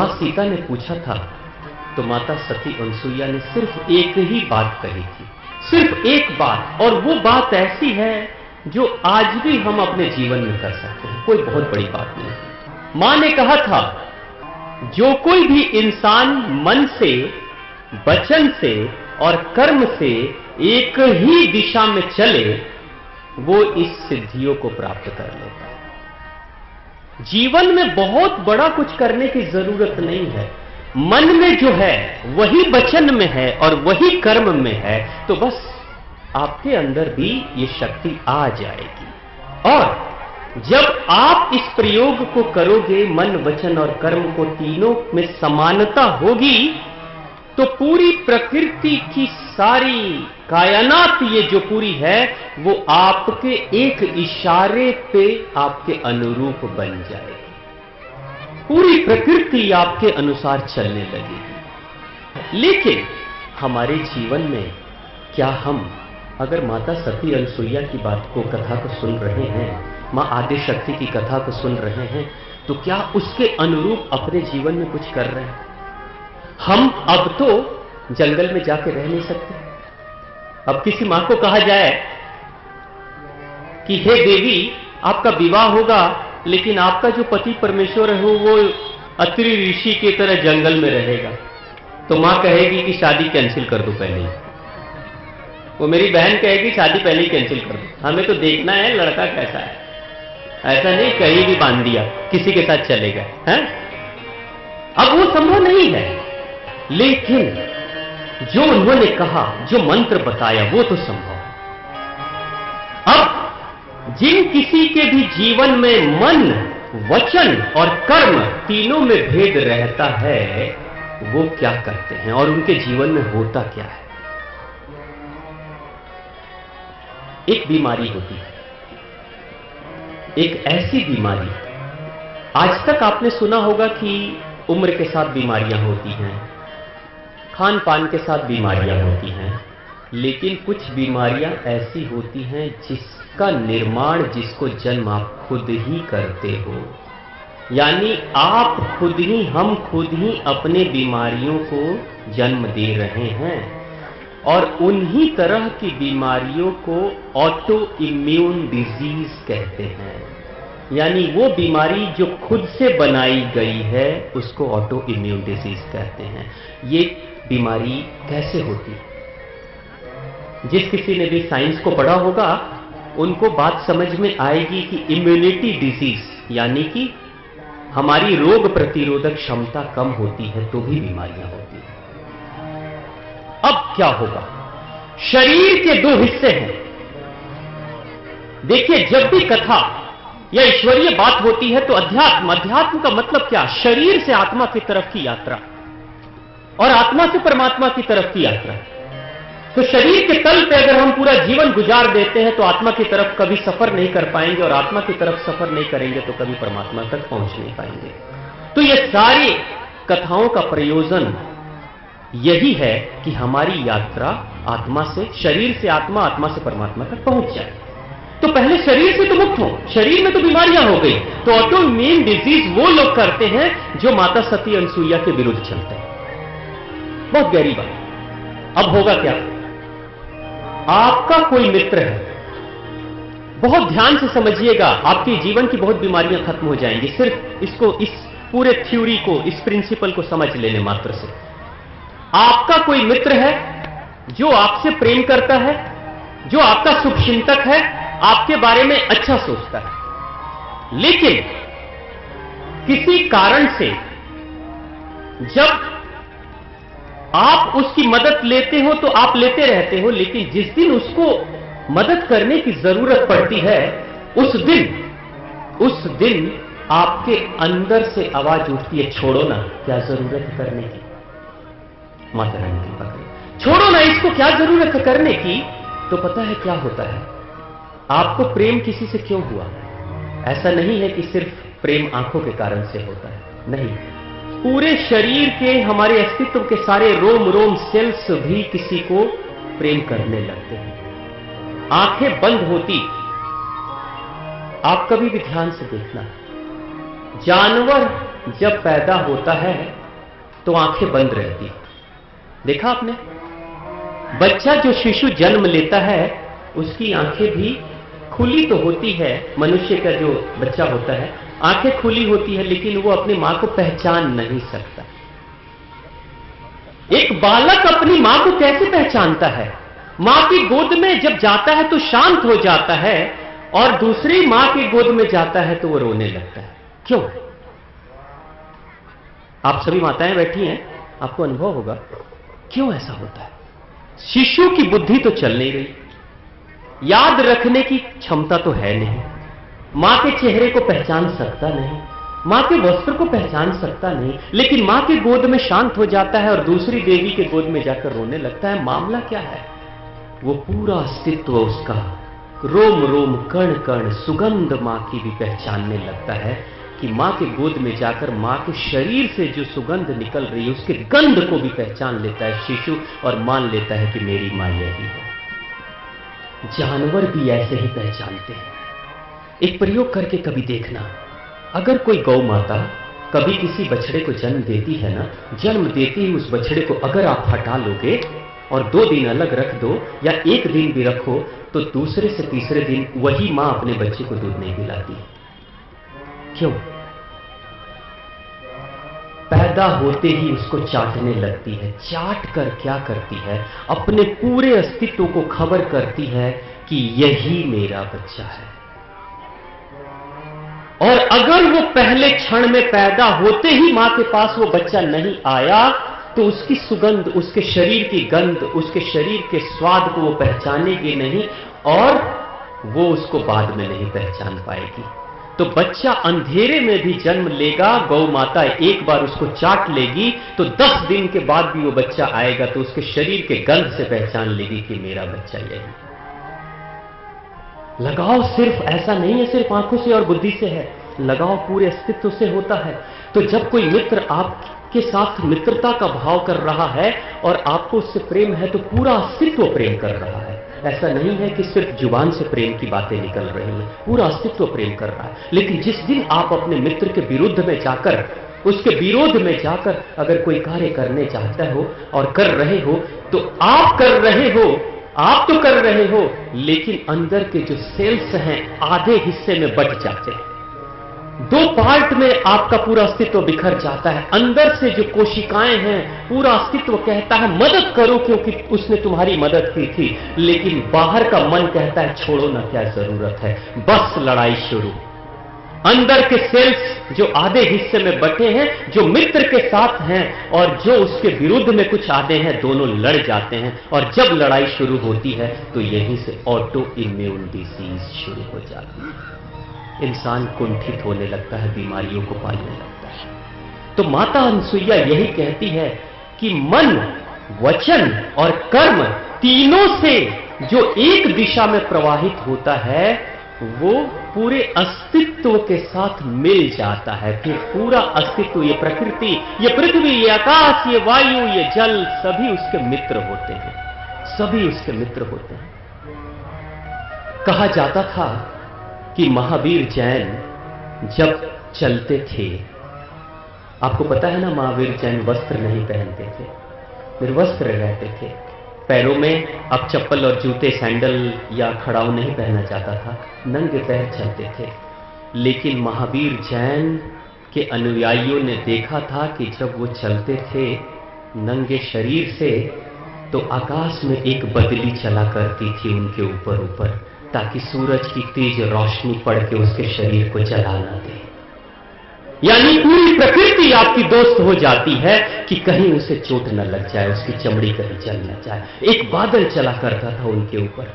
मां सीता ने पूछा था तो माता सती अनसुईया ने सिर्फ एक ही बात कही थी, सिर्फ एक बात, और वो बात ऐसी है जो आज भी हम अपने जीवन में कर सकते हैं, कोई बहुत बड़ी बात नहीं। मां ने कहा था जो कोई भी इंसान मन से, वचन से और कर्म से एक ही दिशा में चले वो इस सिद्धियों को प्राप्त कर लेता है। जीवन में बहुत बड़ा कुछ करने की जरूरत नहीं है, मन में जो है वही वचन में है और वही कर्म में है, तो बस आपके अंदर भी ये शक्ति आ जाएगी। और जब आप इस प्रयोग को करोगे, मन वचन और कर्म को तीनों में समानता होगी, तो पूरी प्रकृति की सारी कायनात ये जो पूरी है वो आपके एक इशारे पे आपके अनुरूप बन जाएगी, पूरी प्रकृति आपके अनुसार चलने लगेगी। लेकिन हमारे जीवन में क्या हम अगर माता सती अनसुईया की बात को, कथा को सुन रहे हैं, मां आदि शक्ति की कथा को सुन रहे हैं, तो क्या उसके अनुरूप अपने जीवन में कुछ कर रहे हैं? हम अब तो जंगल में जाके रह नहीं सकते। अब किसी मां को कहा जाए कि हे देवी आपका विवाह होगा, लेकिन आपका जो पति परमेश्वर है वो अत्रि ऋषि की तरह जंगल में रहेगा, तो मां कहेगी कि शादी कैंसिल कर दो पहले ही। वो मेरी बहन कहेगी शादी पहले ही कैंसिल कर दो, हमें तो देखना है लड़का कैसा है, ऐसा नहीं कहीं भी बांध दिया किसी के साथ चलेगा है। अब वो संभव नहीं है, लेकिन जो उन्होंने कहा, जो मंत्र बताया वो तो संभव है। अब जिन किसी के भी जीवन में मन, वचन और कर्म तीनों में भेद रहता है, वो क्या करते हैं और उनके जीवन में होता क्या है? एक बीमारी होती है, एक ऐसी बीमारी, आज तक आपने सुना होगा कि उम्र के साथ बीमारियां होती हैं, खान पान के साथ बीमारियां होती हैं, लेकिन कुछ बीमारियां ऐसी होती हैं जिसका निर्माण, जिसको जन्म आप खुद ही करते हो। यानी आप खुद ही, हम खुद ही अपने बीमारियों को जन्म दे रहे हैं, और उन्हीं तरह की बीमारियों को ऑटो इम्यून डिजीज कहते हैं। यानी वो बीमारी जो खुद से बनाई गई है उसको ऑटो इम्यून डिजीज कहते हैं। ये बीमारी कैसे होती है? जिस किसी ने भी साइंस को पढ़ा होगा उनको बात समझ में आएगी कि इम्यूनिटी डिजीज, यानी कि हमारी रोग प्रतिरोधक क्षमता कम होती है तो भी बीमारियां होती हैं। अब क्या होगा? शरीर के दो हिस्से हैं। देखिए, जब भी कथा या ईश्वरीय बात होती है तो अध्यात्म, अध्यात्म का मतलब क्या? शरीर से आत्मा की तरफ की यात्रा और आत्मा से परमात्मा की तरफ की यात्रा। तो शरीर के तल पे अगर हम पूरा जीवन गुजार देते हैं तो आत्मा की तरफ कभी सफर नहीं कर पाएंगे, और आत्मा की तरफ सफर नहीं करेंगे तो कभी परमात्मा तक पहुंच नहीं पाएंगे। तो ये सारी कथाओं का प्रयोजन यही है कि हमारी यात्रा आत्मा से, शरीर से आत्मा, आत्मा से परमात्मा तक पहुंच जाए। तो पहले शरीर से तो मुक्त हो, शरीर में तो बीमारियां हो गई, तो ऑटो इम्यून डिजीज वो लोग करते हैं जो माता सती अनसुईया के विरुद्ध चलते हैं। बहुत गहरी बात। अब होगा क्या? आपका कोई मित्र है, बहुत ध्यान से समझिएगा, आपके जीवन की बहुत बीमारियां खत्म हो जाएंगी सिर्फ इसको, इस पूरे थ्योरी को, इस प्रिंसिपल को समझ लेने मात्र से। आपका कोई मित्र है जो आपसे प्रेम करता है, जो आपका शुभचिंतक है, आपके बारे में अच्छा सोचता है, लेकिन किसी कारण से जब आप उसकी मदद लेते हो तो आप लेते रहते हो, लेकिन जिस दिन उसको मदद करने की जरूरत पड़ती है उस दिन आपके अंदर से आवाज उठती है, छोड़ो ना, क्या जरूरत है करने की। माता रानी की बात, छोड़ो ना, इसको क्या जरूरत है करने की। तो पता है क्या होता है? आपको प्रेम किसी से क्यों हुआ? ऐसा नहीं है कि सिर्फ प्रेम आंखों के कारण से होता है, नहीं, पूरे शरीर के, हमारे अस्तित्व के सारे रोम रोम सेल्स भी किसी को प्रेम करने लगते हैं। आंखें बंद होती, आप कभी भी ध्यान से देखना, जानवर जब पैदा होता है तो आंखें बंद रहती हैं। देखा आपने? बच्चा जो शिशु जन्म लेता है उसकी आंखें भी खुली तो होती है। मनुष्य का जो बच्चा होता है आंखें खुली होती है, लेकिन वो अपनी मां को पहचान नहीं सकता। एक बालक अपनी मां को कैसे पहचानता है? मां की गोद में जब जाता है तो शांत हो जाता है, और दूसरी मां की गोद में जाता है तो वो रोने लगता है। क्यों? आप सभी माताएं बैठी हैं, आपको अनुभव होगा क्यों ऐसा होता है। शिशु की बुद्धि तो चल नहीं रही, याद रखने की क्षमता तो है नहीं, मां के चेहरे को पहचान सकता नहीं, मां के वस्त्र को पहचान सकता नहीं, लेकिन मां के गोद में शांत हो जाता है और दूसरी देवी के गोद में जाकर रोने लगता है। मामला क्या है? वो पूरा अस्तित्व उसका, रोम रोम कण कण सुगंध मां की भी पहचानने लगता है कि मां के गोद में जाकर मां के शरीर से जो सुगंध निकल रही है उसके गंध को भी पहचान लेता है शिशु, और मान लेता है कि मेरी मां यही है। जानवर भी ऐसे ही पहचानते हैं। एक प्रयोग करके कभी देखना, अगर कोई गौ माता कभी किसी बछड़े को जन्म देती है ना, जन्म देती ही उस बछड़े को अगर आप हटा लोगे और 2 दिन अलग रख दो या 1 दिन भी रखो, तो दूसरे से तीसरे दिन वही मां अपने बच्चे को दूध नहीं पिलाती। क्यों? पैदा होते ही उसको चाटने लगती है। चाट कर क्या करती है? अपने पूरे अस्तित्व को खबर करती है कि यही मेरा बच्चा है। और अगर वो पहले क्षण में पैदा होते ही मां के पास वो बच्चा नहीं आया, तो उसकी सुगंध, उसके शरीर की गंध, उसके शरीर के स्वाद को वो पहचानेगी नहीं, और वो उसको बाद में नहीं पहचान पाएगी। तो बच्चा अंधेरे में भी जन्म लेगा, गौ माता एक बार उसको चाट लेगी, तो 10 दिन के बाद भी वो बच्चा आएगा तो उसके शरीर के गंध से पहचान लेगी कि मेरा बच्चा यही। लगाव सिर्फ ऐसा नहीं है सिर्फ आंखों से और बुद्धि से है, लगाव पूरे अस्तित्व से होता है। तो जब कोई मित्र आपके साथ मित्रता का भाव कर रहा है और आपको उससे प्रेम है, तो पूरा अस्तित्व प्रेम कर रहा है। ऐसा नहीं है कि सिर्फ जुबान से प्रेम की बातें निकल रही हैं, पूरा अस्तित्व प्रेम कर रहा है। लेकिन जिस दिन आप अपने मित्र के विरुद्ध में जाकर, उसके विरोध में जाकर अगर कोई कार्य करने चाहते हो और कर रहे हो, तो आप कर रहे हो, आप तो कर रहे हो, लेकिन अंदर के जो सेल्स हैं आधे हिस्से में बट जाते हैं। 2 पार्ट में आपका पूरा अस्तित्व बिखर जाता है। अंदर से जो कोशिकाएं हैं, पूरा अस्तित्व कहता है मदद करो क्योंकि उसने तुम्हारी मदद की थी, लेकिन बाहर का मन कहता है छोड़ो ना, क्या जरूरत है, बस लड़ाई शुरू। अंदर के सेल्स जो आधे हिस्से में बटे हैं, जो मित्र के साथ हैं और जो उसके विरुद्ध में कुछ आधे हैं, दोनों लड़ जाते हैं। और जब लड़ाई शुरू होती है तो यहीं से ऑटो इम्यून डिसीज शुरू हो जाती है। इंसान कुंठित होने लगता है, बीमारियों को पालने लगता है। तो माता अनसुईया यही कहती है कि मन, वचन और कर्म तीनों से जो एक दिशा में प्रवाहित होता है, वो पूरे अस्तित्व के साथ मिल जाता है। फिर पूरा अस्तित्व, ये प्रकृति, ये पृथ्वी, ये आकाश, ये वायु, ये जल, सभी उसके मित्र होते हैं, सभी उसके मित्र होते हैं। कहा जाता था कि महावीर जैन जब चलते थे, आपको पता है ना, महावीर जैन वस्त्र नहीं पहनते थे, निर्वस्त्र रहते थे। पैरों में अब चप्पल और जूते, सैंडल या खड़ाऊ नहीं पहना जाता था, नंगे पैर चलते थे। लेकिन महावीर जैन के अनुयायियों ने देखा था कि जब वो चलते थे नंगे शरीर से, तो आकाश में एक बदली चला करती थी उनके ऊपर ऊपर, ताकि सूरज की तेज रोशनी पड़ के उसके शरीर को जला ना दे। यानी पूरी प्रकृति आपकी दोस्त हो जाती है कि कहीं उसे चोट न लग जाए, उसकी चमड़ी कहीं जल न जाए। एक बादल चला करता था उनके ऊपर,